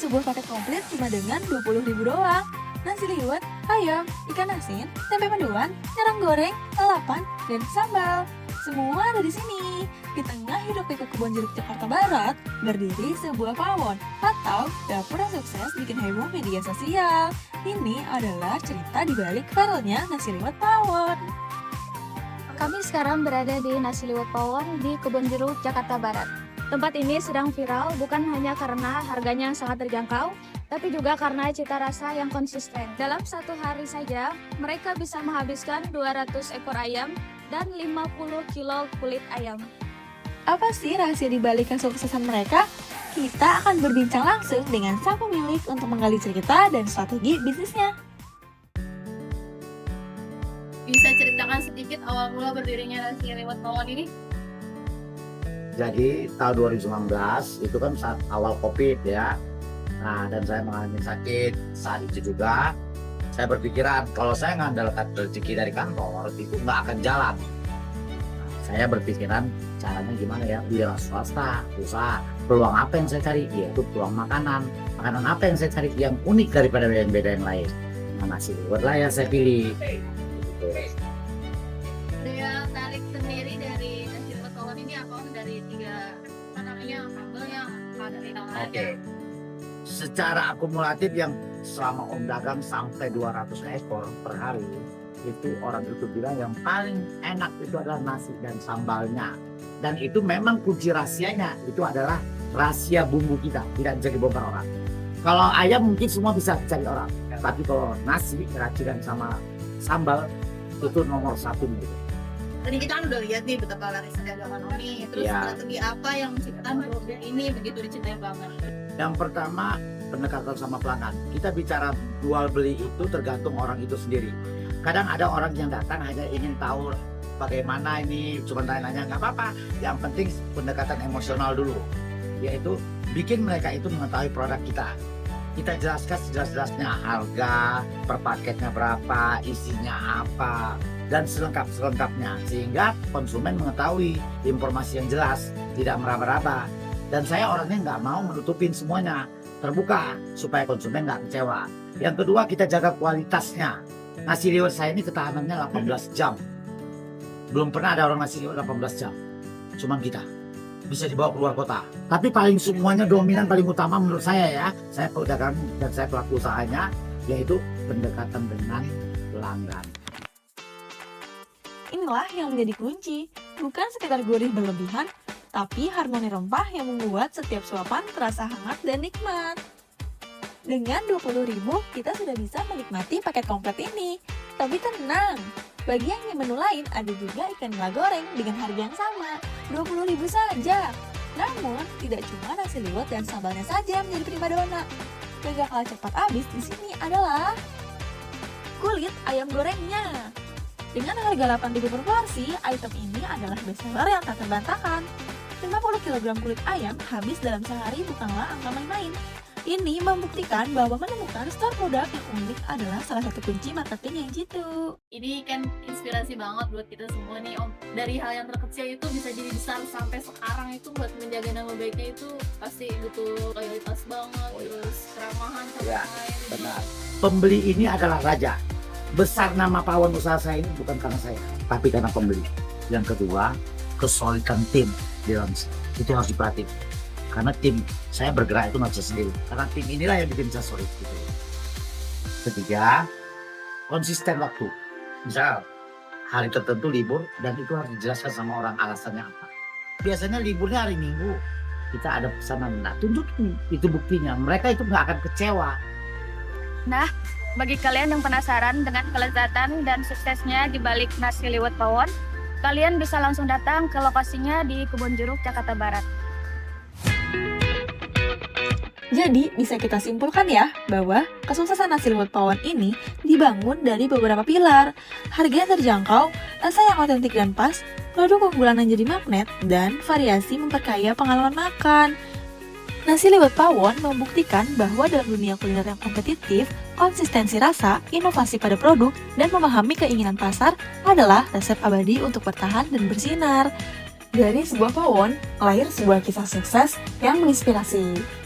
sebuah paket komplit cuma dengan 20.000 doang. Nasi liwet, ayam, ikan asin, tempe mendoan, kerang goreng, lalapan, dan sambal. Semua ada di sini. Di tengah hidup-pikuk Kebonjeruk Jakarta Barat, berdiri sebuah pawon atau dapur yang sukses bikin heboh media sosial. Ini adalah cerita di balik viralnya nasi liwet pawon. Kami sekarang berada di Nasi Liwet Pawon di Kebonjeruk, Jakarta Barat. Tempat ini sedang viral bukan hanya karena harganya yang sangat terjangkau, tapi juga karena cita rasa yang konsisten. Dalam satu hari saja, mereka bisa menghabiskan 200 ekor ayam dan 50 kilo kulit ayam. Apa sih rahasia di balik kesuksesan mereka? Kita akan berbincang langsung dengan sang pemilik untuk menggali cerita dan strategi bisnisnya. Bisa ceritakan sedikit awal mula berdirinya Nasi Liwet Pawon ini? Jadi tahun 2019 itu kan saat awal COVID ya. Nah, dan saya mengalami sakit saat itu juga. Saya berpikiran kalau saya mengandalkan rezeki dari kantor itu nggak akan jalan. Nah, saya berpikiran caranya gimana ya, wira swasta, usaha. Peluang apa yang saya cari? Yaitu peluang makanan. Makanan apa yang saya cari yang unik daripada yang beda yang lain? Nah, nasi liwet lah yang saya pilih. Daya tarik sendiri dari Nasi Liwet Pawon ini apa? Dari tiga namanya sambelnya, dari tambahannya. Oke. Secara akumulatif yang selama Om dagang sampai 200 ekor per hari, itu orang itu bilang yang paling enak itu adalah nasi dan sambalnya. Dan itu memang kunci rahasianya, itu adalah rahasia bumbu kita, tidak bisa dibongkar orang. Kalau ayam mungkin semua bisa cari orang, tapi kalau nasi, racikan sama sambal itu nomor satu gitu. Tadi kita kan udah lihat nih betapa larisnya dagangan Omi. Terus Iya. strategi apa yang menciptakan produk ini begitu dicintai banget? Yang pertama, pendekatan sama pelanggan. Kita bicara jual beli itu tergantung orang itu sendiri. Kadang ada orang yang datang hanya ingin tahu bagaimana ini, cuma tanya-tanya, nggak apa-apa. Yang penting pendekatan emosional dulu, yaitu bikin mereka itu mengetahui produk kita. Kita jelaskan sejelas-jelasnya harga, per paketnya berapa, isinya apa, dan selengkap-selengkapnya. Sehingga konsumen mengetahui informasi yang jelas, tidak meraba-raba. Dan saya orangnya nggak mau menutupin semuanya, terbuka supaya konsumen nggak kecewa. Yang kedua, kita jaga kualitasnya. Nasi liwet saya ini ketahanannya 18 jam. Belum pernah ada orang nasi liwet 18 jam. Cuman kita. Bisa dibawa keluar kota. Tapi paling semuanya dominan, paling utama menurut saya ya, saya pedagang dan saya pelaku usahanya, yaitu pendekatan dengan pelanggan. Inilah yang menjadi kunci, bukan sekedar gurih berlebihan, tapi harmoni rempah yang membuat setiap suapan terasa hangat dan nikmat. Dengan 20.000, kita sudah bisa menikmati paket komplit ini. Tapi tenang, bagi yang ingin menu lain, ada juga ikan nila goreng dengan harga yang sama, 20.000 saja. Namun, tidak cuma nasi liwet dan sambalnya saja yang menjadi primadona. Yang gak kalah cepat habis di sini adalah kulit ayam gorengnya. Dengan harga 8.000 per porsi, item ini adalah bestseller yang tak terbantahkan. 50 kg kulit ayam habis dalam sehari bukanlah angka main-main. Ini membuktikan bahwa menemukan store produk yang unik adalah salah satu kunci marketing yang jitu. Ini kan inspirasi banget buat kita semua nih Om. Dari hal yang terkecil itu bisa jadi besar sampai sekarang itu buat menjaga nama baiknya itu pasti butuh loyalitas banget, terus keramahan sama Ya, yang lain. benar. Pembeli ini adalah raja. Besar nama pawon usaha saya ini bukan karena saya, tapi karena pembeli. Yang kedua, kesolidan tim di dalam itu harus diperhatikan. Karena tim saya bergerak itu nggak bisa sendiri. Karena tim inilah yang bikin saya solid gitu. Ketiga, konsisten waktu. Misal hari tertentu libur dan itu harus dijelaskan sama orang alasannya apa. Biasanya liburnya hari Minggu. Kita ada pesanan, nah tunjukin itu buktinya. Mereka itu nggak akan kecewa. Nah, bagi kalian yang penasaran dengan kelezatan dan suksesnya di balik Nasi Liwet Pawon, kalian bisa langsung datang ke lokasinya di Kebonjeruk, Jakarta Barat. Jadi, bisa kita simpulkan ya, bahwa kesuksesan nasi liwet pawon ini dibangun dari beberapa pilar. Harga yang terjangkau, rasa yang otentik dan pas, produk unggulan yang jadi magnet, dan variasi memperkaya pengalaman makan. Nasi liwet pawon membuktikan bahwa dalam dunia kuliner yang kompetitif, konsistensi rasa, inovasi pada produk, dan memahami keinginan pasar adalah resep abadi untuk bertahan dan bersinar. Dari sebuah pawon, lahir sebuah kisah sukses yang menginspirasi.